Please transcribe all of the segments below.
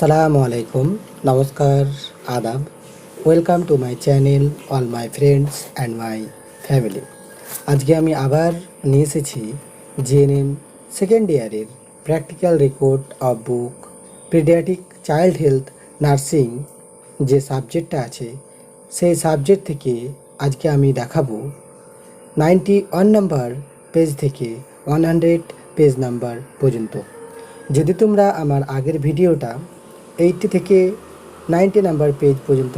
আসসালামু আলাইকুম, নমস্কার, আদাব। Welcome to my channel all my friends and my family. আজকে আমি আবার নিয়ে এসেছি জিএনএম সেকেন্ড ইয়ারের practical record of book paediatric child health nursing যে সাবজেক্টটা আছে সেই সাবজেক্ট থেকে আজকে আমি দেখাবো 91 নাম্বার পেজ থেকে 100 পেজ নাম্বার পর্যন্ত। যদি তোমরা আমার আগের ভিডিওটা 80 থেকে 90 নাম্বার পেজ পর্যন্ত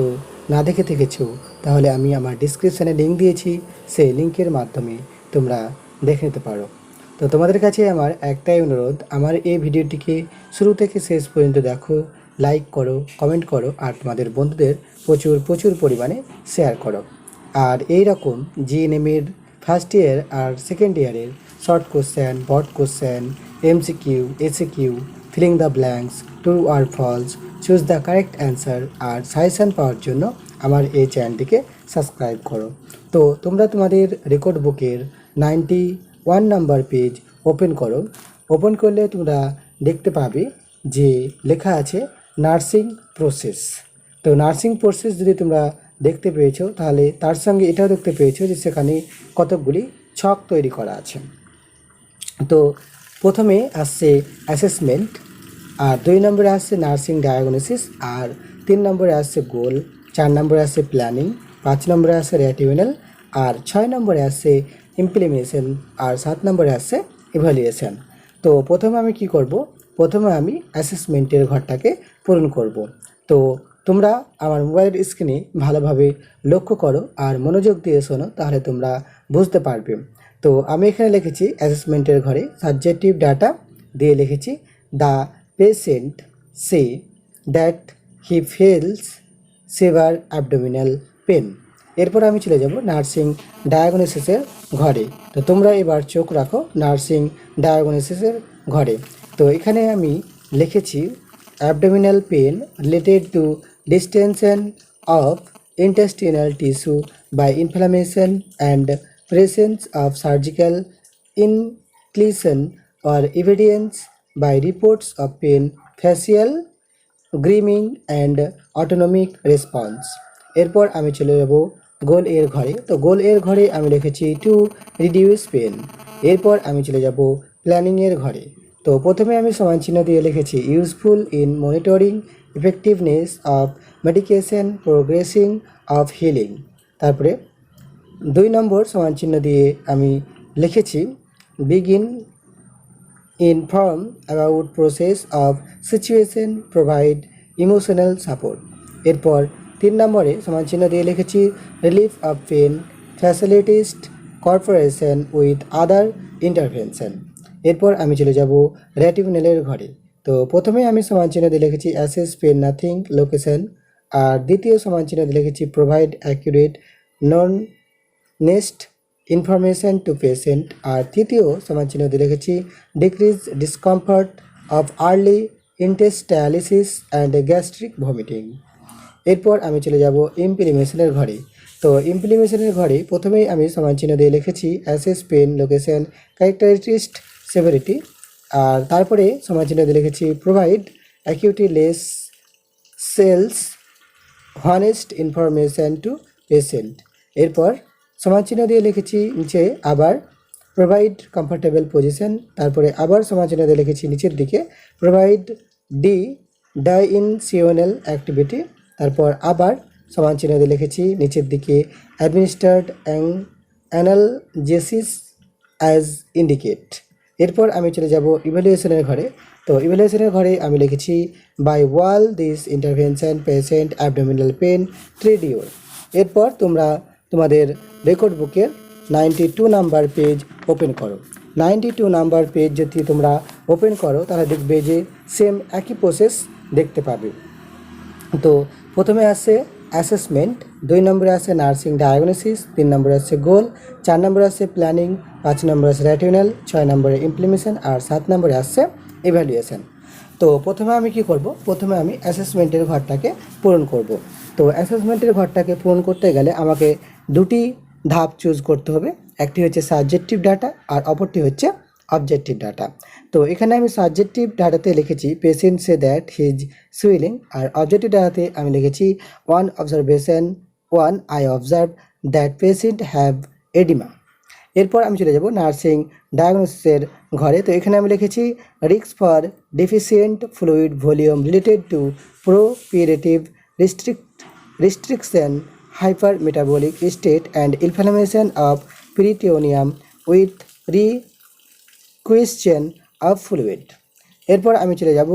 না দেখে থেকেছো, তাহলে আমি আমার ডিসক্রিপশানে লিঙ্ক দিয়েছি, সেই লিঙ্কের মাধ্যমে তোমরা দেখে নিতে পারো। তো তোমাদের কাছে আমার একটাই অনুরোধ, আমার এই ভিডিওটিকে শুরু থেকে শেষ পর্যন্ত দেখো, লাইক করো, কমেন্ট করো, আর তোমাদের বন্ধুদের প্রচুর পরিমাণে শেয়ার করো। আর এই রকম জিএনএমের ফার্স্ট ইয়ার আর সেকেন্ড ইয়ারের শর্ট কোশ্চেন, বড question, MCQ, SAQ, filling the blanks, true আর false, choose the correct answer আর সাজেশান পাওয়ার জন্য আমার এই চ্যানেলটিকে সাবস্ক্রাইব করো। তো তোমরা তোমাদের রেকর্ড বুকের 91 নাম্বার পেজ ওপেন করো। ওপেন করলে তোমরা দেখতে পাবে যে লেখা আছে নার্সিং প্রসেস। তো নার্সিং প্রসেস যদি তোমরা দেখতে পেয়েছো, তাহলে তার সঙ্গে এটাও দেখতে পেয়েছো যে সেখানে কতকগুলি ছক তৈরি করা আছে। তো প্রথমে আসছে অ্যাসেসমেন্ট, আর 2 নম্বরে আসছে নার্সিং ডায়াগনোসিস, আর 3 নম্বরে আসছে গোল, 4 নম্বরে আসছে প্ল্যানিং, 5 নম্বরে আসছে র্যাটিউনাল, আর 6 নম্বরে আসছে ইমপ্লিমেশন, আর 7 নম্বরে আসছে ইভ্যালুয়েশন। তো প্রথমে আমি কি করব, প্রথমে আমি অ্যাসেসমেন্টের ঘরটাকে পূরণ করব। তো তোমরা আমার মোবাইলের স্ক্রিনে ভালোভাবে লক্ষ্য করো আর মনোযোগ দিয়ে শোনো, তাহলে তোমরা বুঝতে পারবে। তো আমি এখানে লিখেছি অ্যাসেসমেন্টের ঘরে সাবজেক্টিভ ডাটা দিয়ে লিখেছি the patient say that he feels severe abdominal pain. এরপর আমি চলে যাব নার্সিং ডায়াগনোসিসের ঘরে। তো তোমরা এবার চোখ রাখো নার্সিং ডায়াগনোসিসের ঘরে। তো এখানে আমি লিখেছি abdominal pain related to distinction of intestinal tissue by inflammation and presence of surgical incision or evidence by reports of pain, facial grimacing and autonomic response. এরপর আমি চলে যাব গোল এর ঘরে। তো গোল এর ঘরে আমি লিখেছি টু রিডিউস পেন। এরপর আমি চলে যাব প্ল্যানিংয়ের ঘরে। তো প্রথমে আমি সমানচিহ্ন দিয়ে লিখেছি useful in monitoring effectiveness of medication progressing of healing. তারপরে 2 নম্বর সমানচিহ্ন দিয়ে আমি লিখেছি begin inform about process of situation provide emotional support। এরপর 3 নম্বরে সমানচিহ্ন দিয়ে লিখেছি relief of pain facilitates corporation with other intervention. এরপর আমি চলে যাব র্যাটিউনালের ঘরে। তো প্রথমে আমি সমানচিহ্ন দিয়ে লিখেছি অ্যাসেস পেন নাথিং লোকেশন, আর দ্বিতীয় সমানচিহ্ন দিয়ে লিখেছি provide accurate non next information to patient, আর তৃতীয় সমানচিহ্ন দিয়ে লিখেছি ডিক্রিজ ডিসকমফর্ট অফ আর্লি ইন্টেস্টালিসিস অ্যান্ড গ্যাস্ট্রিক ভমিটিং। এরপর আমি চলে যাব ইমপ্লিমেশনের ঘরে। তো ইমপ্লিমেশনের ঘরে প্রথমেই আমি সমানচিহ্ন দিয়ে লিখেছি assess pain location characteristic severity, আর তারপরে সমানচিহ্ন দিয়ে লিখেছি provide acuity less cells honest information to patient. এরপর সমানচিহ্ন দিয়ে লিখেছি নিচে আবার প্রোভাইড কমফর্টেবল পজিশন, তারপরে আবার সমানচিহ্ন দিয়ে লিখেছি নিচের দিকে প্রোভাইড ডি ডাইনসিওনাল অ্যাক্টিভিটি, তারপর আবার সমানচিহ্ন দিয়ে লিখেছি নিচের দিকে অ্যাডমিনিস্টার্ড অ্যানালজেসিস অ্যাজ ইন্ডিকেট। এরপর আমি চলে যাব ইভ্যালুয়েশনের ঘরে। তো ইভ্যালুয়েশনের ঘরে আমি লিখেছি by all this intervention patient abdominal pain ট্রিডিওর। এরপর তোমরা তোমাদের রেকর্ড বুকের 92 নাম্বার পেজ ওপেন করো। 92 নাম্বার পেজ যদি তোমরা ওপেন করো, তাহলে দেখবে যে সেম একই প্রসেস দেখতে পাবে। তো প্রথমে আসছে অ্যাসেসমেন্ট, 2 নম্বরে আসছে নার্সিং ডায়াগনোসিস, 3 নম্বরে আসছে গোল, 4 নম্বরে আসছে প্ল্যানিং, 5 নম্বরে আসছে র্যাটিউনাল, 6 নম্বরে ইমপ্লিমেশন, আর 7 নম্বরে আসছে ইভ্যালুয়েশন। তো প্রথমে আমি কি করব, প্রথমে আমি অ্যাসেসমেন্টের ঘরটাকে পূরণ করব। তো অ্যাসেসমেন্টের ঘরটাকে পূরণ করতে গেলে আমাকে দুটি ধাপ চুজ করতে হবে, একটি হচ্ছে সাবজেক্টিভ ডাটা আর অপরটি হচ্ছে অবজেক্টিভ ডাটা। তো এখানে আমি সাবজেক্টিভ ডাটাতে লিখেছি patient say that his swelling, আর অবজেক্টিভ ডাটাতে আমি লিখেছি one observation one, I observe that patient have oedema. এরপর আমি চলে যাব নার্সিং ডায়াগনোসিসের ঘরে। তো এখানে আমি লিখেছি risk for deficient fluid volume related to preoperative restriction, hypermetabolic state and inflammation of peritoneum with requisition of fluid। এরপর আমি চলে যাব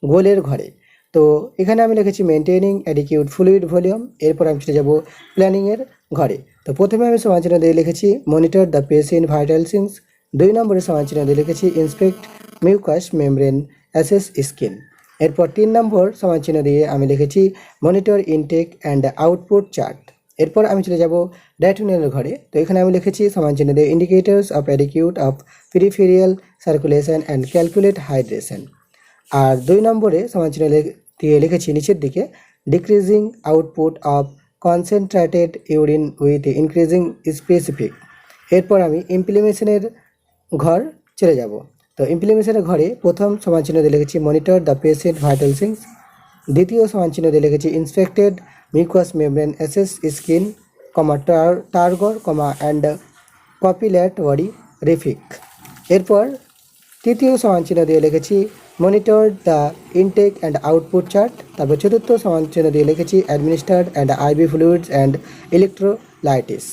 গোলের ঘরে। তো এখানে আমি লিখেছি মেনটেনিং অ্যাডিকিউট ফ্লুইড ভলিউম। এরপর আমি চলে যাব প্ল্যানিংয়ের ঘরে। তো প্রথমে আমি সমালোচনা দিয়ে লিখেছি monitor the patient vital signals. 2 নম্বরে সমালোচনা দিয়ে লিখেছি inspect mucous membrane assess skin. এরপর 3 নম্বর সমালোচনা দিয়ে আমি লিখেছি monitor intake and output chart. এরপর আমি চলে যাব ডায়েটোনিয়ালের ঘরে। তো এখানে আমি লিখেছি সমালোচনা দিয়ে indicators of adequate of peripheral circulation and calculate hydration. আর 2 নম্বরে সমালোচনা দিয়ে লিখেছি নিচের দিকে decreasing output of concentrated urine with increasing specific. এরপর আমি ইমপ্লিমেশনের ঘর চলে যাব। তো ইমপ্লিমেশনের ঘরে প্রথম সমালোচনা দিয়ে লিখেছি monitor the patient vital signals. দ্বিতীয় সমালোচনা দিয়ে লিখেছি inspected mucous membrane assess skin, turgor, and capillary refill. এরপর তৃতীয় সমালোচনা দিয়ে লিখেছি monitor the intake and output chart. তারপর চতুর্থ সমালোচনা দিয়ে লিখেছি administered and IV fluids and electrolytes.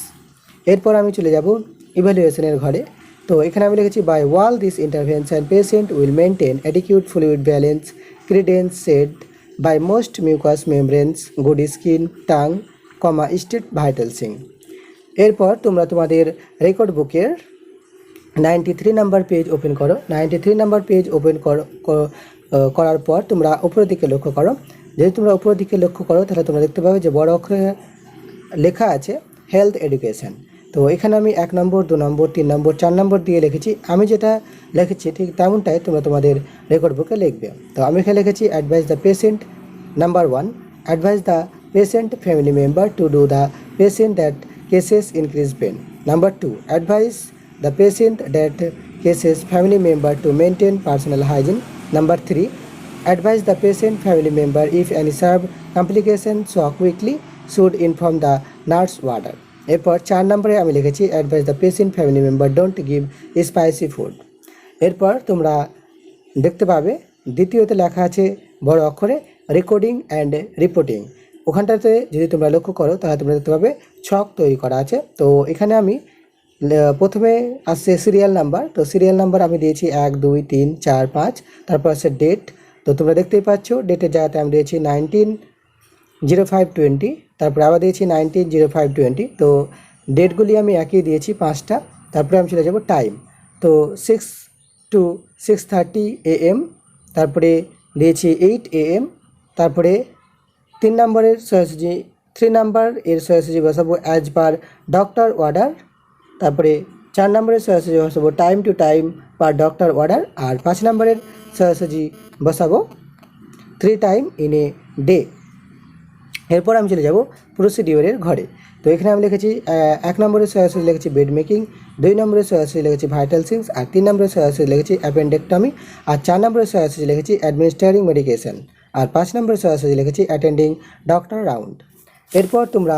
এরপর আমি চলে যাব ইভ্যালুয়েশনের ঘরে। তো এখানে আমি লিখেছি by all this intervention patient will maintain adequate fluid balance credence said by most mucous membranes good skin tongue, state vital sing. এরপর তোমরা তোমাদের রেকর্ড বুকের 93 নাম্বার পেজ ওপেন করো। 93 নাম্বার পেজ ওপেন করার পর তোমরা উপরের দিকে লক্ষ্য করো। যদি তোমরা উপরের দিকে লক্ষ্য করো তাহলে তোমরা দেখতে পাবে যে বড় অক্ষরে লেখা আছে হেলথ এডুকেশন। তো এখানে আমি 1 নম্বর 2 নম্বর 3 নম্বর 4 নম্বর দিয়ে লিখেছি। আমি যেটা লিখেছি ঠিক তেমনটাই তোমরা তোমাদের রেকর্ড বুকে লিখবে। তো আমি এখানে লিখেছি advise the patient number 1, advise the patient family member to do the patient that causes increase pain. Number 2, advise the patient that cases family member to maintain personal hygiene. Number 3, advise the patient family member if any serve complication so quickly should inform the nurse warder. এরপর 4 নম্বরে আমি লিখেছি advise the patient family member don't give spicy food। এরপর তোমরা দেখতে পাবে দ্বিতীয়তে লেখা আছে বড় অক্ষরে রেকর্ডিং অ্যান্ড রিপোর্টিং। ওখানটাতে যদি তোমরা লক্ষ্য করো তাহলে তোমরা দেখতে পাবে ছক তৈরি করা আছে। তো এখানে আমি প্রথমে আসছে সিরিয়াল নাম্বার। তো সিরিয়াল নাম্বার আমি দিয়েছি 1 2 3 4 5। তারপর আছে ডেট। তো তোমরা দেখতেই পাচ্ছ ডেটের জায়গাতে আমি দিয়েছি 19/05/20। তারপর আবার দিয়েছি 19/05/20। তো ডেটগুলি আমি একই দিয়েছি 5টা। তারপরে আমি চলে যাব টাইম। তো 6 to 6:30 AM। তারপরে দিয়েছি 8 AM। তারপরে 3 নম্বরের সোজাসুজি 3 নাম্বার এর সোজাসুজি বসাবো অ্যাজ পার ডক্টর অর্ডার। তারপরে 4 নম্বরের সোজাসুজি বসাবো time to time per doctor order. আর 5 নম্বরের সোজাসুজি বসাবো 3 টাইম ইন এ ডে। এরপর আমি চলে যাব প্রসিডিওরের ঘরে। তো এখানে আমি লিখেছি 1 নম্বরের সোজাসুজি লিখেছি বেড মেকিং, 2 নম্বরের সোজাসুজি লিখেছি ভাইটাল সিগন্যালস, আর 3 নম্বরের সোজাসুজি লিখেছি অ্যাপেন্ডেক্টমি, আর 4 নম্বরের সোজাসুজি লিখেছি অ্যাডমিনিস্ট্রিং মেডিকেশন, আর 5 নম্বরের সোজাসুজি লিখেছি অ্যাটেন্ডিং ডক্টর রাউন্ড। এরপর তোমরা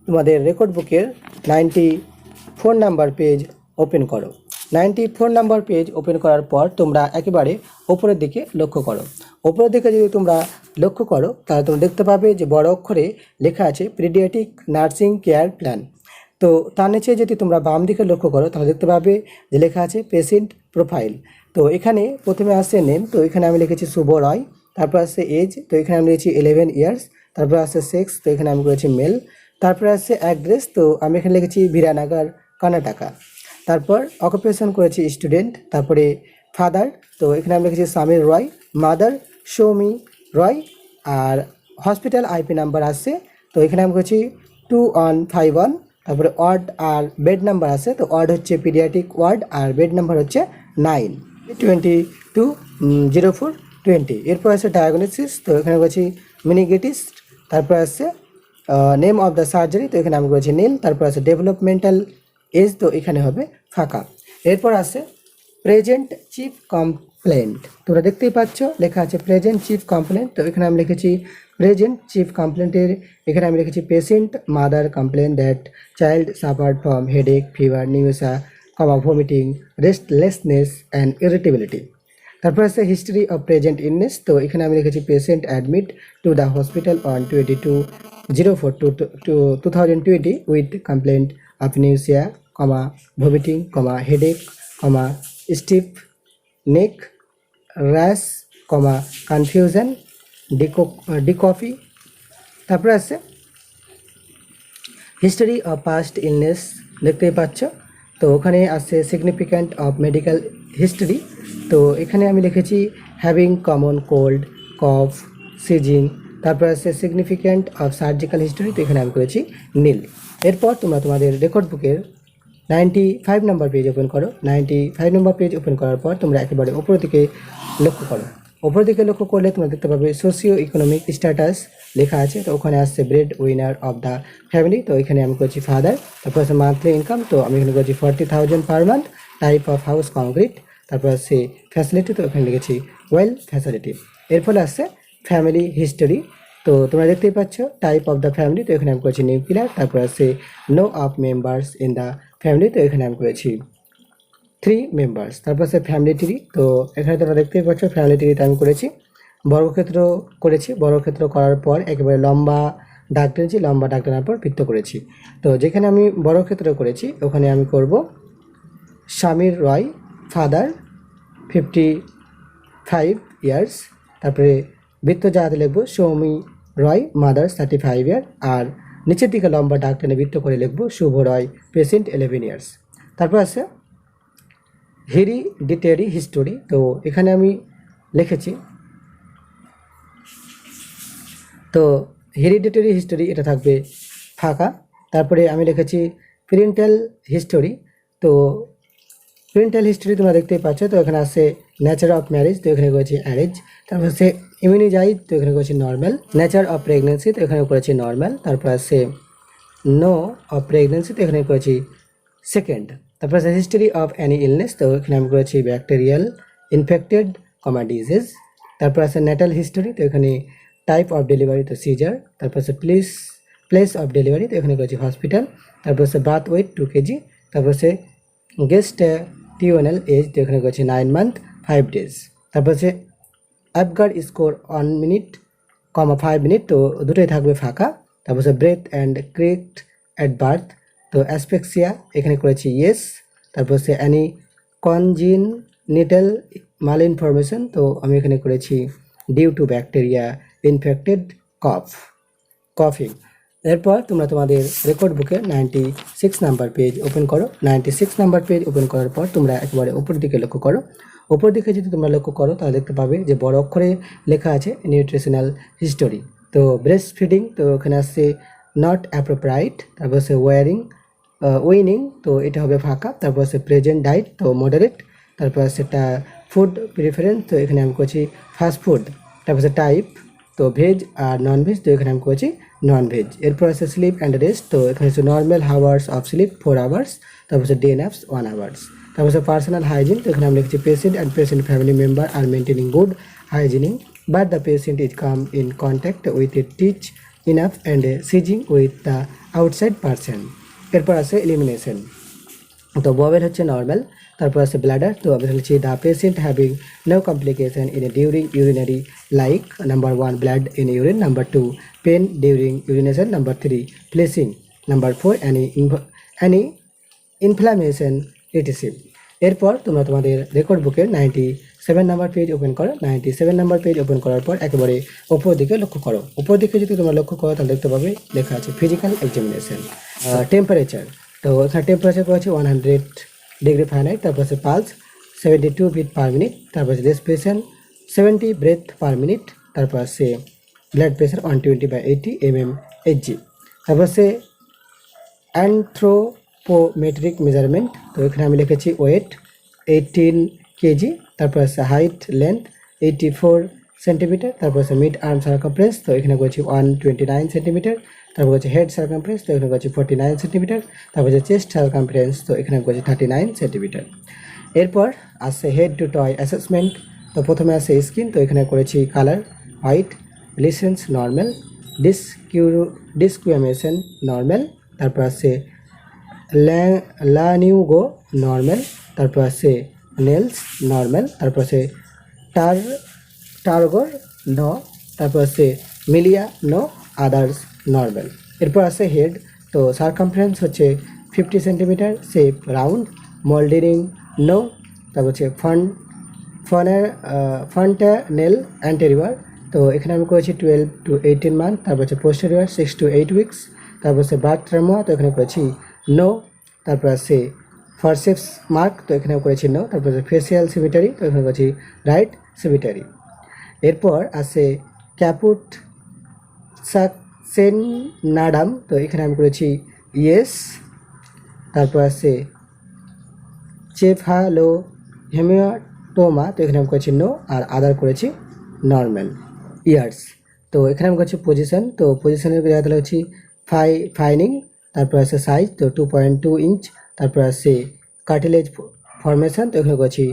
তোমাদের রেকর্ড বুকের 94 নাম্বার পেজ ওপেন করো। 94 নাম্বার পেজ ওপেন করার পর তোমরা একেবারে ওপরের দিকে লক্ষ্য করো। ওপরের দিকে যদি তোমরা লক্ষ্য করো তাহলে তোমরা দেখতে পাবে যে বড় অক্ষরে লেখা আছে পিডিয়াট্রিক নার্সিং কেয়ার প্ল্যান। তো তার নিচে যদি তোমরা বাম দিকে লক্ষ্য করো তাহলে দেখতে পাবে যে লেখা আছে পেশেন্ট প্রোফাইল। তো এখানে প্রথমে আসছে নেম। তো এখানে আমি লিখেছি শুভ রয়। তারপর আসছে এজ। তো এখানে আমি লিখেছি 11 ইয়ার্স। তারপর আসছে সেক্স। তো এখানে আমি করেছি মেল। তারপরে আসছে অ্যাড্রেস। তো আমি এখানে লিখেছি ভিরানগর কর্ণাটকা। তারপর অকুপেশন করেছি স্টুডেন্ট। তারপরে ফাদার। তো এখানে আমি লিখেছি সামির রয়। মাদার সৌমি রয়। আর হসপিটাল আইপি নাম্বার আসছে। তো এখানে আমি করেছি 2151। তারপরে ওয়ার্ড আর বেড নাম্বার আছে। তো ওয়ার্ড হচ্ছে পিডিয়াট্রিক ওয়ার্ড আর বেড নাম্বার হচ্ছে 9/22/04/20। এরপর আছে ডায়াগনোসিস। তো এখানে করেছি মিনিগেটিস। তারপর আছে নেম অফ দ্য সার্জারি। তো এখানে আমি করেছি নীল। তারপর আছে ডেভেলপমেন্টাল এজ। তো এখানে হবে ফাঁকা। এরপর আছে প্রেজেন্ট চিফ কমপ্লেন্ট। তোমরা দেখতেই পাচ্ছ লেখা আছে প্রেজেন্ট চিফ কমপ্লেন্ট। তো এখানে আমি লিখেছি প্রেজেন্ট চিফ কমপ্লেন্টের এখানে আমি লিখেছি patient mother complain that child suffered from headache fever nausea vomiting restlessness and irritability. তারপর আছে হিস্ট্রি অফ প্রেজেন্ট ইলনেস। তো এখানে আমি লিখেছি patient admit to the hospital on 22/04/2020 with complaint of nausea vomiting headache stiff neck rash confusion ডিকফি। তারপরে আছে history of past illness, দেখতেই পাচ্ছ। তো ওখানে আছে সিগনিফিক্যান্ট অফ মেডিকেল হিস্টোরি। তো এখানে আমি লিখেছি হ্যাভিং কমন কোল্ড কফ সিজিং। তারপর আছে সিগনিফিক্যান্ট অফ সার্জিক্যাল হিস্টোরি, তো এখানে আমি করেছি নীল। এরপর তোমরা তোমাদের রেকর্ড বুকের 95 নম্বর পেজ ওপেন করো। 95 নম্বর পেজ ওপেন করার পর তোমরা একেবারে ওপর দিকে লক্ষ্য করো। ওপর দিকে লক্ষ্য করলে তোমরা দেখতে পাবে সোশিও ইকোনমিক স্ট্যাটাস লেখা আছে। তো ওখানে আসছে bread winner of the family, তো এখানে আমি করছি ফাদার। তারপর আছে মান্থলি ইনকাম, তো আমি এখানে করছি 40,000 per month. Type of house concrete. তারপর আছে ফ্যাসিলিটি, তো এখানে লিখেছি ওয়েল ফ্যাসিলিটি। এরপরে আসছে ফ্যামিলি হিস্টোরি। তো তোমরা দেখতেই পাচ্ছ টাইপ অফ দ্য ফ্যামিলি, তো এখানে আমি করেছি নিউক্লিয়ার। তারপর আছে no of members in the family, তো এখানে আমি করেছি 3 মেম্বার্স। তারপর আছে ফ্যামিলি ট্রি, তো এখানে তোমরা দেখতেই পাচ্ছ ফ্যামিলি ট্রিতে আমি করেছি বর্গক্ষেত্র করেছি। বর্গক্ষেত্র করার পর একেবারে লম্বা দাগ টেনেছি, লম্বা দাগ টানার পর বৃত্ত করেছি। তো যেখানে আমি বর্গক্ষেত্র করেছি ওখানে আমি করব স্বামীর রয় ফাদার 55 ইয়ার্স। তারপরে বৃত্ত যাতে লিখবো সৌমি রয় মাদার 35 ইয়ার। আর নিচের দিকে লম্বা দাগ টেনে বৃত্ত করে লিখবো শুভ রয় পেশেন্ট 11 ইয়ার্স। তারপর আছে হেরিডিটারি হিস্টোরি, তো এখানে আমি লিখেছি তো হেরিডিটারি হিস্টোরি এটা থাকবে ফাঁকা। তারপরে আমি লিখেছি প্যারেন্টাল হিস্টোরি। তো প্যারেন্টাল হিস্টোরি তোমরা দেখতেই পাচ্ছ, তো এখানে আছে নেচার অফ ম্যারেজ, তো এখানে করেছি অ্যারেঞ্জ। তারপর আছে ইমিউনিজাইড, তো এখানে করেছি নর্মাল। নেচার অফ প্রেগনেন্সি, তো এখানে করেছি নর্মাল। তারপর আছে নো অফ প্রেগনেন্সি, তো এখানে করেছি সেকেন্ড। তারপর আছে হিস্টোরি অফ অ্যানি ইলনেস, তো এখানে আমি করেছি ব্যাকটেরিয়াল ইনফেক্টেড ডিজিজ। তারপর আছে ন্যাটাল হিস্টোরি, তো এখানে টাইপ অফ ডেলিভারি, তো সিজার। তারপর আছে প্লেস অফ ডেলিভারি, তো এখানে করেছি হসপিটাল। তারপর আছে বার্থ ওয়েট 2 kg। তারপর আছে গেস্টেটিওনাল এজ, তো এখানে করেছি 9 months 5 days। তারপর আছে অ্যাপগার স্কোর 1 minute, 5 minutes, তো দুটোই থাকবে ফাঁকা। তারপর আছে ব্রেথ অ্যান্ড ক্রিকড অ্যাট বার্থ, তো অ্যাসপেক্সিয়া এখানে করেছি ইয়েস। তারপর হচ্ছে অ্যানি কনজিনিটাল মাল ইনফরমেশন, তো আমি এখানে করেছি ডিউ টু ব্যাকটেরিয়া ইনফেক্টেড কফিং। এরপর তোমরা তোমাদের রেকর্ড বুকের 96 নাম্বার পেজ ওপেন করো। 96 নাম্বার পেজ ওপেন করার পর তোমরা একেবারে উপর দিকে লক্ষ্য করো। উপর দিকে যদি তোমরা লক্ষ্য করো তাহলে দেখতে পাবে যে বড় অক্ষরে লেখা আছে নিউট্রিশনাল হিস্টোরি। তো ব্রেস্ট ফিডিং, তো এখানে আসছে নট অ্যাপ্রোপ্রাইট। তারপর হচ্ছে উইনিং, তো এটা হবে ফাঁকা। তারপর আছে প্রেজেন্ট ডায়েট, তো মডারেট। তারপর আছে ফুড প্রিফারেন্স, তো এখানে আমি করছি ফাস্ট ফুড। তারপর আছে টাইপ, তো ভেজ আর নন ভেজ, তো এখানে আমি করছি নন ভেজ। এরপর আছে স্লিপ অ্যান্ড রেস্ট, তো এখানে হচ্ছে normal hours of sleep 4 hours। তারপর হচ্ছে ডে ন্যাপস 1 hour। তারপর হচ্ছে পার্সোনাল হাইজিন, তো এখানে আমি লিখছি patient and patient family member are maintaining good hygiene but the patient is come in contact with a teach enough and seizing with the outside person. এরপর আছে elimination, তো ববেল হচ্ছে নর্মাল। তারপর আছে ব্লাডার, তো আমি বলছি the patient having no complication in during urinary like number 1 blood in urine, number 2 pain during urination, number 3 flushing, number 4 any inflammation etc. এরপর তোমরা তোমাদের রেকর্ড বুকের 97 নাম্বার পেজ ওপেন করো। 97 নাম্বার পেজ ওপেন করার পর একেবারে ওপর দিকে লক্ষ্য করো। উপর দিকে যদি তোমরা লক্ষ্য করো তাহলে দেখতে পাবে লেখা আছে ফিজিক্যাল এক্সামিনেশন। টেম্পারেচার, তো এখানে টেম্পারেচার করেছে 100 ডিগ্রি ফারেনহাইট। তারপর আছে পালস 72 beat per minute। তারপর আছে রেসপিরেশন 70 ব্রেথ পার মিনিট। তারপর আছে ব্লাড প্রেশার 120/80 mmHg। তারপর আছে অ্যানথ্রোপোমেট্রিক মেজারমেন্ট, তো এখানে আমি লিখেছি ওয়েট 18 kg। তারপর আছে হাইট লেন্থ 84 সেন্টিমিটার। তারপর আছে মিড আর্ম সার্কামফারেন্স, তো এখানে করেছি 129 সেন্টিমিটার। তারপর হচ্ছে হেড সার্কামফারেন্স, তো এখানে করেছি 49 সেন্টিমিটার। তারপর হচ্ছে চেস্ট সার্কামফারেন্স, তো এখানে করেছি 39 সেন্টিমিটার। এরপর আসছে হেড টু টয় অ্যাসেসমেন্ট। তো প্রথমে আসছে স্কিন, তো এখানে করেছি colour white, lesions normal, discrimination normal, তারপর আছে লানিউগো নর্মাল, তারপর আছে নেলস নর্মাল, তারপর আছে টার টার্গর নো, তারপর আছে মিলিয়া নো, আদার্স নর্মাল। এরপর আছে হেড, তো সারকামফারেন্স হচ্ছে 50 centimetre, shape round, moulding no, তারপর হচ্ছে ফন্টানেল অ্যান্টেরিয়ার, তো এখানে আমি করেছি 12 to 18 মান্থ, তারপর হচ্ছে পোস্টেরিয়ার 6 to 8 উইকস, তারপর হচ্ছে বার্থ ট্রেমা, তো এখানে করেছি নো, তারপর আছে ফরসেপস মার্ক, তো এখানে করেছি নো, তারপর আছে ফেসিয়াল সিমিটারি, তো এখানে করেছি রাইট সিমিটারি। এরপর আছে ক্যাপুট সাকসেন নাডাম, তো এখানে আমি করেছি ইয়েস, তারপর আছে চেফালো হেমিয়াটোমা, তো এখানে আমি করেছি নো, আর আদার করেছি নর্মাল। ইয়ার্স, তো এখানে আমি করছি পজিশন, তো পজিশনের জায়গাটা হচ্ছে ফাইনিং, তারপর আছে সাইজ, তো 2.2 ইঞ্চ, তারপর আছে কার্টিলেজ ফরমেশন, তো এখানে করছি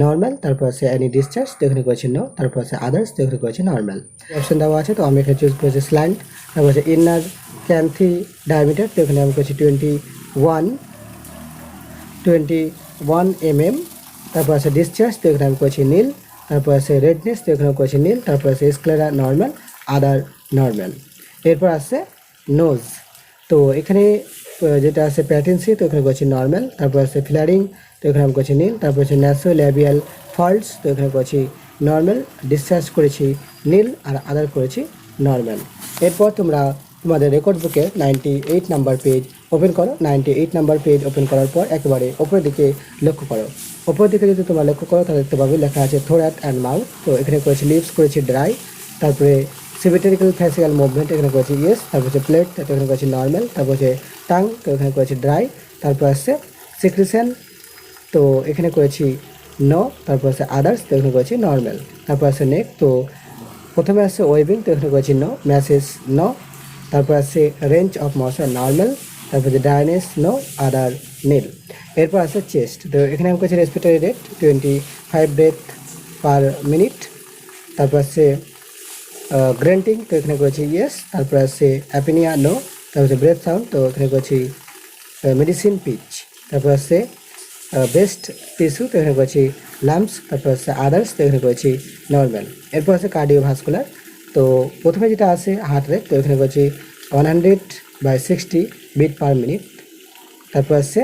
নর্মাল, তারপর আছে অ্যানি ডিসচার্জ, তো এখানে করছি নো, তারপর আছে আদার্স, তো এখানে করছি নর্মাল। অপশন দেওয়া আছে, তো আমি এখানে চুজ করেছি স্ল্যান্ট, তারপর আছে ইনার ক্যান্থি ডায়ামিটার, তো এখানে আমি করছি 21 mm, তারপর আছে ডিসচার্জ, তো এখানে আমি করেছি নীল, তারপর আছে রেডনেস, তো এখানে করেছি নীল, তারপর আছে স্ক্লেরা নর্মাল, আদার নর্মাল। এরপর আছে নোজ, তো এখানে যেটা আছে প্যাটেন্সি, তো এখানে করেছি নর্মাল, তারপর আছে ফ্লারিং, তো এখানে আমি করেছি নীল, তারপর আছে ন্যাসো ল্যাবিয়াল ফল্টস, তো এখানে করেছি নর্মাল, ডিসচার্জ করেছি নীল, আর আদার করেছি নর্মাল। এরপর তোমরা তোমাদের রেকর্ড বুকে 98 নাম্বার পেজ ওপেন করো। 98 নাম্বার পেজ ওপেন করার পর একেবারে ওপরের দিকে লক্ষ্য করো। ওপরের দিকে যদি তোমরা লক্ষ্য করো তাহলে দেখতে পাবে লেখা আছে থোরাট অ্যান্ড মাউথ, তো এখানে করেছি লিপস করেছি ড্রাই, তারপরে সিমেট্রিক্যাল ফেসিয়াল মুভমেন্ট, এখানে করেছি ইয়েস, তারপর হচ্ছে প্লেট, তো এখানে করেছি নর্মাল, তারপর হচ্ছে টাং, তো এখানে করেছি ড্রাই, তারপর আসছে সিক্রেশন, তো এখানে করেছি নো, তারপর আছে আদার্স, তো এখানে করেছি নর্মাল, তারপর আছে নেক, তো প্রথমে আছে ওয়েভিং, তো এখানে করেছি নো, ম্যাসেজ নো, তারপর আছে রেঞ্জ অফ মোশন নর্মাল, তারপর আছে ডায়ানেস নো, আদার নীল। এরপর আছে চেস্ট, তো এখানে আমি করেছি respiratory rate 25 breadth per minute, তারপর আছে গ্রেন্টিং, তো এখানে করেছি ইয়েস, তারপর আছে অ্যাপিনিয়া নো, তারপর আছে ব্রেথ সাউন্ড, তো এখানে করেছি মেডিসিন পিচ, তারপর আছে বেস্ট টিস্যু, তো এখানে করেছি লাম্পস, তারপর আছে আদার্স, তো এখানে করেছি নর্মাল। এরপর আছে কার্ডিওভাস্কুলার, তো প্রথমে যেটা আছে হার্ট রেট, তো এখানে করেছি 100/60 বিট পার মিনিট, তারপর আছে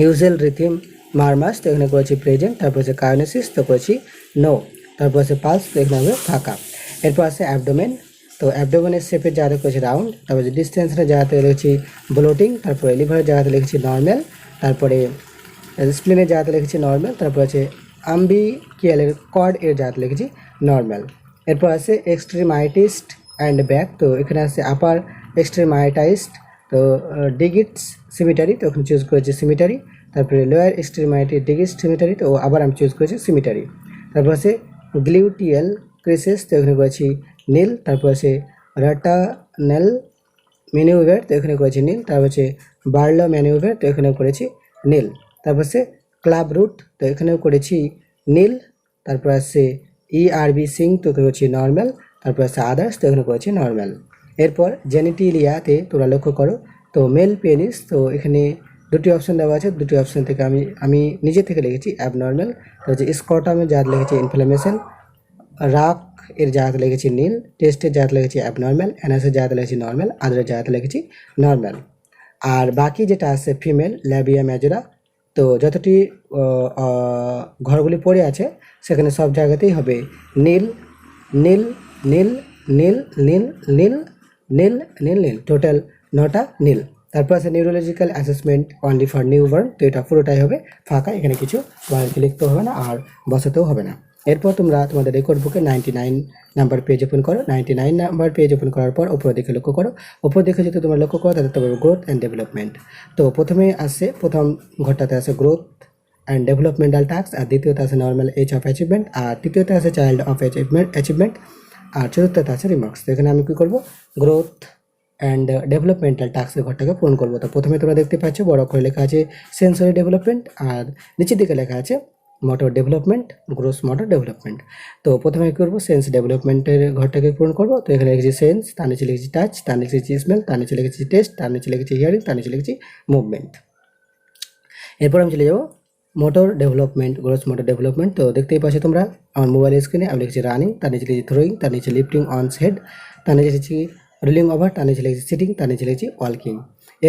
ইউজুয়াল রিথিম মারমাস, তো এখানে করেছি প্রেজেন্ট, তারপর আছে কায়োনেসিস, তো করেছি নো, তারপর আছে পালস, তো এখানে হবে ফাঁকা। এরপর আছে অ্যাবডোমেন, তো অ্যাবডোমেনের শেপের জায়গাতে করেছি রাউন্ড, তারপর ডিস্টেন্সের জায়গাতে লিখেছি ব্লোটিং, তারপরে লিভারের জায়গাতে লিখেছি নর্মাল, তারপরে স্প্লিনের জায়গাতে লিখেছি নর্মাল, তারপর আছে আম্বিকিয়ালের কর্ড এর জায়গাতে লিখেছি নর্মাল। এরপর আছে এক্সট্রিমাইটিস্ট অ্যান্ড ব্যাক, তো এখানে আছে আপার এক্সট্রিমাইটাইস্ট, তো ডিগিটস সিমিটারি, তো ওখানে চুজ করেছি সিমিটারি, তারপরে লোয়ার এক্সট্রিমাইটি ডিগিটস সিমিটারি, তো আবার আমি চুজ করেছি সিমিটারি। তারপর আছে গ্লিউটিয়াল ক্রিসেস, তো এখানে করেছি নীল, তারপর আছে রাটানেল ম্যানিউভার, তো এখানে করেছি নীল, তারপর হচ্ছে বার্লো ম্যানিউভার, তো এখানে করেছি নীল, তারপর আছে ক্লাব রুট, তো এখানেও করেছি নীল, তারপর আছে ইআরবি সিং, তো করেছি নর্মাল, তারপর আছে আদার্স, তো এখানে করেছি নর্মাল। এরপর জেনিটিলিয়াতে তোমরা লক্ষ্য করো, তো মেল পেনিস, তো এখানে দুটি অপশন দেওয়া আছে, দুটি অপশন থেকে আমি নিজে থেকে লিখেছি অ্যাবনর্মাল, তো হচ্ছে স্কটামের জাত লিখেছি ইনফ্লামেশন, রাক এর জায়গাতে লিখেছি নীল, টেস্টের জায়গাতে লিখেছি অ্যাবনর্মাল, অ্যানাসের জায়গাতে লিখেছি নর্মাল, আদারের জায়গাতে লিখেছি নর্মাল। আর বাকি যেটা আছে ফিমেল ল্যাবিয়া ম্যাজোরা, তো যতটি ঘরগুলি পড়ে আছে সেখানে সব জায়গাতেই হবে নীল নীল নীল নীল নীল নীল নীল নীল নীল, টোটাল 9টা নীল। তারপর আছে neurological assessment only for newborn, তো এটা পুরোটাই হবে ফাঁকা, এখানে কিছু তোমাদেরকে লিখতেও হবে না আর বসাতেও হবে না। এরপর তোমরা তোমাদের রেকর্ড বুকে 99 নাম্বার পেজ ওপেন করো। 99 নাম্বার পেজ ওপেন করার পর উপরের দিকে লক্ষ্য করো। উপর দিকে যদি তোমরা লক্ষ্য করো তাহলে তোমার গ্রোথ অ্যান্ড ডেভেলপমেন্ট, তো প্রথমে আসছে প্রথম ঘরটাতে আছে গ্রোথ অ্যান্ড ডেভেলপমেন্টাল টাস্ক, আর দ্বিতীয়তে আছে নর্মাল এজ অফ অ্যাচিভমেন্ট, আর তৃতীয়তে আছে চাইল্ড অফ অ্যাচিভমেন্ট, আর চতুর্থতে আছে রিমার্কস। তো এখানে আমি কী করবো, গ্রোথ অ্যান্ড ডেভেলপমেন্টাল টাস্কের ঘরটাকে পূরণ করবো। তো প্রথমে তোমরা দেখতে পাচ্ছ বড় অক্ষরে লেখা আছে সেন্সরি ডেভেলপমেন্ট, আর নিচের দিকে লেখা আছে motor development, gross motor development. তো প্রথমে কী করবো, সেন্স ডেভেলপমেন্টের ঘরটাকে পূরণ করবো। তো এখানে লিখেছি সেন্স, তার নিচে লিখেছি টাচ, তার নিচে লিখেছি স্মেল, তার নিচে লিখেছি টেস্ট, তার নিচে লিখেছি হিয়ারিং, তার নিচে লিখেছি মুভমেন্ট। এরপর আমি চলে যাবো motor development, gross motor development. তো দেখতেই পাচ্ছ তোমরা আমার মোবাইল স্ক্রিনে আমি লিখেছি রানিং, তার নিচে লিখেছি থ্রোয়িং, তার নিচে লিফটিং অন হেড, তার নিচে লিখেছি রোলিং ওভার, তার নিচে লিখেছি সিটিং, তার নিচে লিখেছি ওয়াকিং।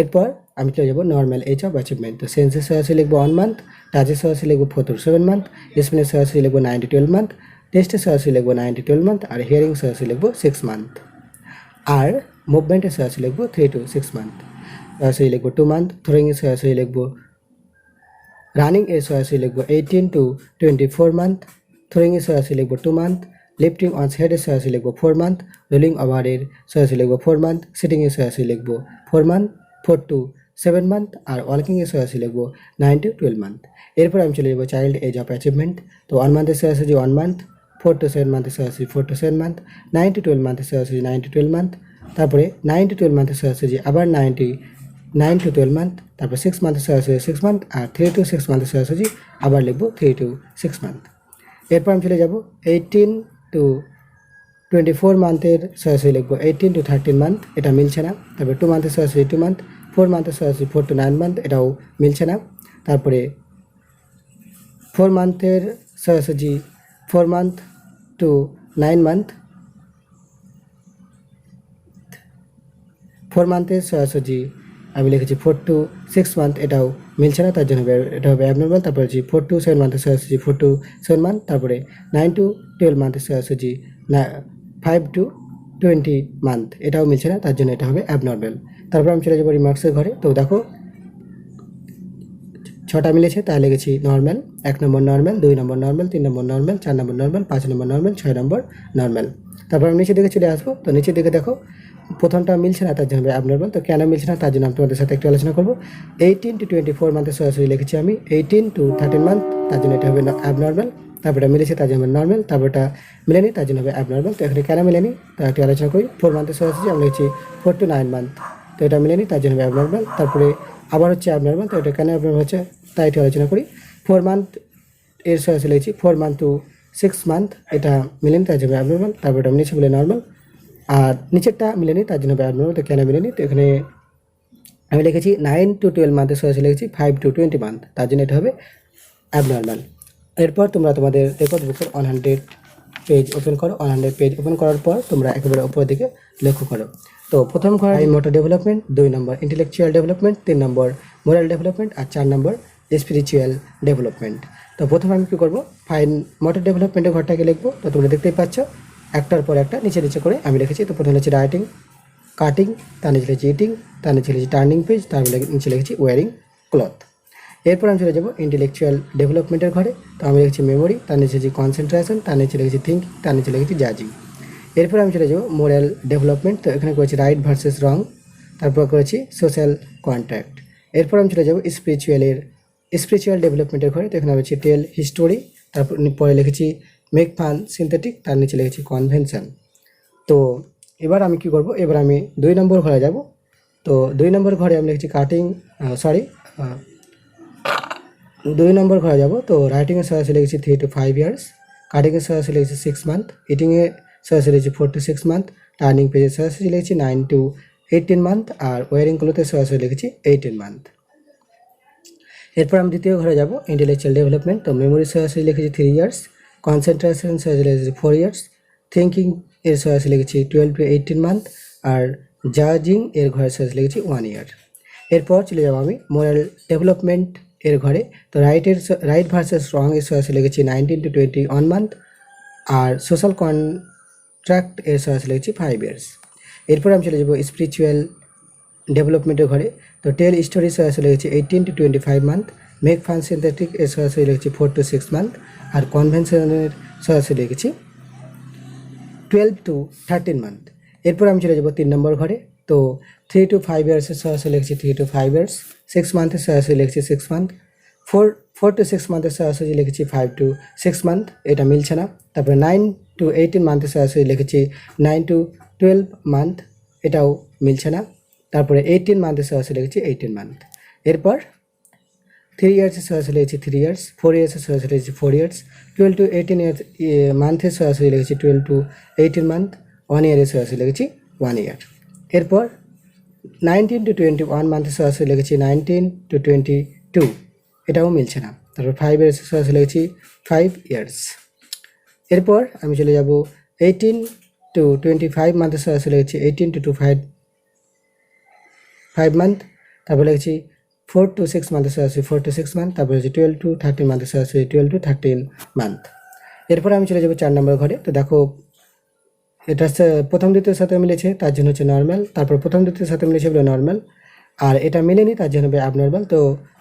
এরপর আমি চলে যাবো নর্মাল এজ অফ অ্যাচিভমেন্ট। তো সেন্সের সরাসরি লিখবো 1 মান্থ, টাচের সরাসরি লিখবো 4 to 7 মান্থ, স্মেলের সরাসরি লিখবো 9 to 12 মান্থ, টেস্টের সরাসরি লিখবো 9 to 12 মান্থ, আর হিয়ারিং সরাসরি লিখবো 6 মান্থ, আর মুভমেন্টের সরাসরি লিখবো 3 to 6 মান্থ, সরাসরি লিখবো 2 মান্থ, থ্রোয়িংয়ের সরাসরি লিখবো, রানিং এর সরাসরি লিখবো 18 to 24 মান্থ, থ্রোয়িং এর সরাসরি লিখবো 2 মান্থ, লিফটিং অন হেড এর সরাসরি লিখবো 4 মান্থ, রোলিং ওভার এর সরাসরি লিখবো 4 মান্থ, সিটিং এর সরাসরি লিখবো 4 month, 4 to 7 month, are walking এর সরাসরি লিখবো 9 to 12 মান্থ। এরপর আমি চলে যাবো চাইল্ড এজ অফ অ্যাচিভমেন্ট। তো 1 মান্থের সরাসরি 1 মান্থ, 4 to 7 মান্থের সরাসরি 4 to 7 মান্থ, 9 to 12 মান্থের সরাসরি 9 to 12 মান্থ, তারপরে 9 to 12 মান্থের সরাসরি আবার 9 to 12 মান্থ, তারপর 6 মান্থের সরাসরি 6 মান্থ, আর 3 to 6 মান্থের সরাসরি আবার লিখবো 3 to 6 মান্থ। এরপর আমি চলে যাবো 18 to 24 মান্থের সরাসরি লিখবো 18 to 13 মান্থ, এটা মিলছে না। তারপরে 2 মান্থের সরাসরি 2 মান্থ, 4 মান্থের সরাসরি 4 to 9 মান্থ, এটাও মিলছে না। তারপরে 4 মান্থের সরাসরি 4 মান্থ to 9 মান্থ, 4 মান্থের সরাসরি আমি লিখেছি 4 to 6 মান্থ, এটাও মিলছে না, তার জন্য এটা হবে অ্যাবনর্মাল। তারপরে হচ্ছে 4 to 7 মান্থের সরাসরি 4 to 7 মান্থ, তারপরে 9 to 12 মান্থের সরাসরি 5 to 20 মান্থ, এটাও মিলছে না, তার জন্য এটা হবে অ্যাবনর্মাল। তারপর আমি চলে যাবো রিমার্কসের ঘরে। তো দেখো 6টা মিলেছে, তাই লিখেছি normal, 1 number normal, 2 number normal, 3 number normal, 4 number normal, 5 number normal, 6 number normal. তারপর আমি নিচের দিকে চলে আসবো। তো নিচের দিকে দেখো প্রথমটা মিলছে না, তার জন্য হবে অ্যাবনর্মাল। তো কেন মিলছে না তার জন্য আমি তোমাদের সাথে একটু আলোচনা করবো। 18 to 24 মান্থের সরাসরি লিখেছি আমি 18 to 13 মান্থ, তার জন্য এটা হবে অ্যাবনর্মাল। তারপরটা মিলেছে তার জন্য নর্মাল, তারপরটা মিলেনি তার জন্য হবে অ্যাবনর্মাল। তো এখানে কেন মিলেনি তার একটু আলোচনা করি। 4 মান্থের সরাসরি আমি লিখেছি 4 to 9 মান্থ, তো এটা মিলেনি তার জন্য হবে অ্যাবনর্মাল। তারপরে আবার হচ্ছে অ্যাবনর্মাল, তো এটা কেন অ্যাবনর্মাল হচ্ছে তাই একটু আলোচনা করি। 4 মান্থ এর সরাসরি লিখেছি 4 month to 6 month, এটা মিলেনি তার জন্য অ্যাবনর্মাল। তারপর এটা নিচে বলে নর্মাল, আর নিচেরটা মিলেনি তার জন্য অ্যাবনর্মাল। তো কেন মিলেনি, তো এখানে আমি লিখেছি 9 to 12 মান্থের সরাসরি লিখেছি 5 to 20 মান্থ, তার জন্য এটা হবে অ্যাবনর্মাল। এরপর তোমরা তোমাদের রেকর্ড বুকের 100 পেজ ওপেন করো। 100 পেজ ওপেন করার পর তোমরা একেবারে উপরের দিকে লক্ষ্য করো। তো প্রথম ঘর মোটর ডেভেলপমেন্ট, 2 নম্বর ইন্টেলেকচুয়াল ডেভেলপমেন্ট, 3 নম্বর মোরাল ডেভেলপমেন্ট, আর 4 নম্বর স্পিরিচুয়াল ডেভেলপমেন্ট। তো প্রথমে আমি কী করবো, মোটর ডেভেলপমেন্টের ঘরটাকে লিখবো। তো তোমরা দেখতেই পাচ্ছ একটার পর একটা নিচে নিচে করে আমি লিখেছি। তো প্রথমে লিখেছি রাইটিং, কাটিং, তার নিচে লিখেছি ইটিং, তার নিচে লিখেছি টার্নিং পেজ, তার নিচে লিখেছি ওয়ারিং ক্লথ। এরপর আমি চলে যাবো ইন্টেলেকচুয়াল ডেভেলপমেন্টের ঘরে। তো আমি লিখেছি মেমোরি, তার নিচে লিখেছি কনসেন্ট্রেশন, তার নিচে লিখেছি থিঙ্কিং, তার নিচে লিখেছি জাজিং। এরপর আমি চলে যাবো মোরাল ডেভেলপমেন্ট। তো এখানে করেছি রাইট ভার্সেস রং, তারপর করেছি সোশ্যাল কন্ট্যাক্ট। এরপর আমি চলে যাবো স্পিরিচুয়াল ডেভেলপমেন্টের ঘরে। তো এখানে রয়েছে টেল হিস্টোরি, তারপর পরে লিখেছি মেক ফান সিনথেটিক, তার নিচে লিখেছি কনভেনশন। তো এবার আমি কি করব, এবার আমি 2 নম্বর ঘরে যাব। তো 2 নম্বর ঘরে আমি লিখেছি কাটিং, 2 নম্বর ঘরে যাব। তো রাইটিংয়ের সরাসরি লিখেছি 3 to 5 years, কাটিংয়ের সরাসরি লিখেছি 6 month, ইটিংয়ে সরাসরি লিখেছি 4 to 6 month, টার্নিং পেজের সরাসরি লিখেছি 9 to 18 month, আর ওয়ারিং ক্লথে সরাসরি লিখেছি 18 month। এরপর আমি দ্বিতীয় ঘরে যাব, ইন্টেলেকচুয়াল ডেভেলপমেন্ট। তো মেমোরি সরাসরি লিখেছি 3 years, কনসেন্ট্রেশন সরাসরি লিখেছি 4 years, থিঙ্কিং এর সরাসরি লিখেছি 12 to 18 month, আর জাজিং এর ঘরে সরাসরি লিখেছি 1 year। এরপর চলে যাবো আমি মোরাল ডেভেলপমেন্ট এর ঘরে। তো রাইট ভার্সেস রং এর সরাসরি লিখেছি 19 to 21 month, আর সোশ্যাল কন্ট্রাক্ট এর সরাসরি লিখেছি 5 years। এরপর আমি চলে যাবো স্পিরিচুয়াল ডেভেলপমেন্টের ঘরে। তো টেল স্টোরি সরাসরি লিখেছি 18 to 25 month, make fun synthetic এর সরাসরি লিখেছি 4 to 6 month, আর কনভেনশনের সরাসরি লিখেছি 12 to 13 month। এরপর আমি চলে যাবো 3 নম্বর ঘরে। তো 3 to 5 years এর সরাসরি লিখেছি 3 to 5 years, 6 মান্থের সরাসরি লিখেছি 6 month, 4 to 6 মান্থের সরাসরি লিখেছি 5 to 6 month, এটা মিলছে না। তারপরে 9 to 18 মান্থের সরাসরি লিখেছি 9 to 12 month, এটাও মিলছে না। তারপরে 18 মান্থের সরাসরি লিখেছি 18 মান্থ। এরপর 3 ইয়ার্সের সরাসরি লিখেছি 3 ইয়ার্স, 4 ইয়ার্সের সরাসরি লিখেছি 4 ইয়ার্স, 12 to 18 ইয়ার্স মান্থের সরাসরি লিখেছি 12 to 18 মান্থ, 1 ইয়ারের সরাসরি লিখেছি 1 ইয়ার। এরপর 19 to 21 মান্থের সরাসরি লিখেছি 19 to 22, এটাও মিলছে না। তারপর 5 ইয়ার্সের সরাসরি লিখেছি 5 ইয়ার্স। এরপর আমি চলে যাব 18 to 25 মান্থের সরাসরি লিখেছি 18 to 5 মান্থ। তারপর লিখেছি 4 to 6 মান্থের সরাসরি 4 to 6 মান্থ। তারপর হচ্ছে 12 to 13 মান্থের সরাসরি 12 to 13 মান্থ। এরপর আমি চলে যাব 4 নম্বর ঘরে। তো দেখো এটা প্রথম দ্বিতীয়ের সাথে মিলেছে, তার জন্য হচ্ছে নর্মাল। তারপর প্রথম দ্বিতীয়ের সাথে মিলেছে বলে নর্মাল, আর এটা মিলেনি তার জন্য হবে অ্যাবনর্মাল। তো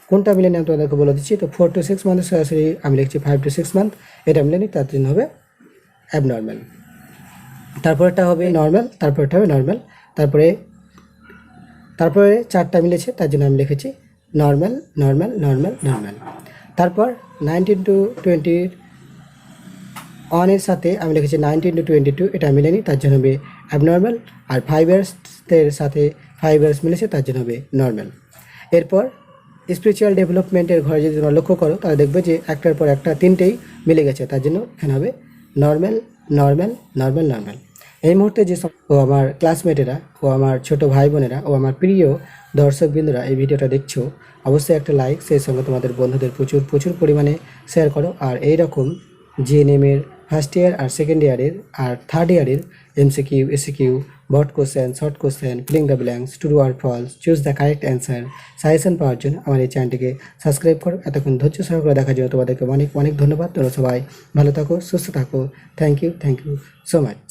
কোনটা মিলেনি আমি তোমাদেরকে বলে দিচ্ছি। তো 4 to 6 মান্থের সরাসরি আমি লিখছি 5 to 6 মান্থ, এটা মিলেনি তার জন্য হবে অ্যাবনর্মাল। তারপরটা হবে নর্মাল, তারপরটা হবে নর্মাল। তারপরে 4টা মিলেছে তার জন্য আমি লিখেছি নর্মাল নর্মাল নর্মাল নর্মাল। তারপর 19 to 21 এর সাথে আমি লিখেছি 19 to 22, এটা মিলেনি তার জন্য হবে অ্যাবনর্মাল। আর 5 ইয়ার্সের সাথে 5 ইয়ার্স মিলেছে তার জন্য হবে নর্মাল। এরপর স্পিরিচুয়াল ডেভেলপমেন্টের ঘরে যদি তোমরা লক্ষ্য করো তাহলে দেখবে যে একটার পর একটা তিনটেই মিলে গেছে, তার জন্য এখানে হবে নর্মাল নর্মাল নর্মাল নর্মাল। এই মুহূর্তে যে ও আমার ক্লাসমেটেরা, ও আমার ছোট ভাই বোনেরা, ও আমার প্রিয় দর্শকবৃন্দরা এই ভিডিওটা দেখছো, অবশ্যই একটা লাইক, সেই সঙ্গে তোমাদের বন্ধুদের প্রচুর প্রচুর পরিমাণে শেয়ার করো। আর এই রকম জিএনএমের ফার্স্ট ইয়ার আর সেকেন্ড ইয়ারের আর থার্ড ইয়ারের এমসিকিউ, এসিকিউ, বট question, short question, filling the blanks, true আর false, choose the correct answer suggestion পাওয়ার জন্য আমার এই চ্যানেলটিকে সাবস্ক্রাইব করো। এতক্ষণ ধৈর্য সহকারে দেখার জন্য তোমাদেরকে অনেক অনেক ধন্যবাদ। তোমরা সবাই ভালো থাকো, সুস্থ থাকো। Thank you so much.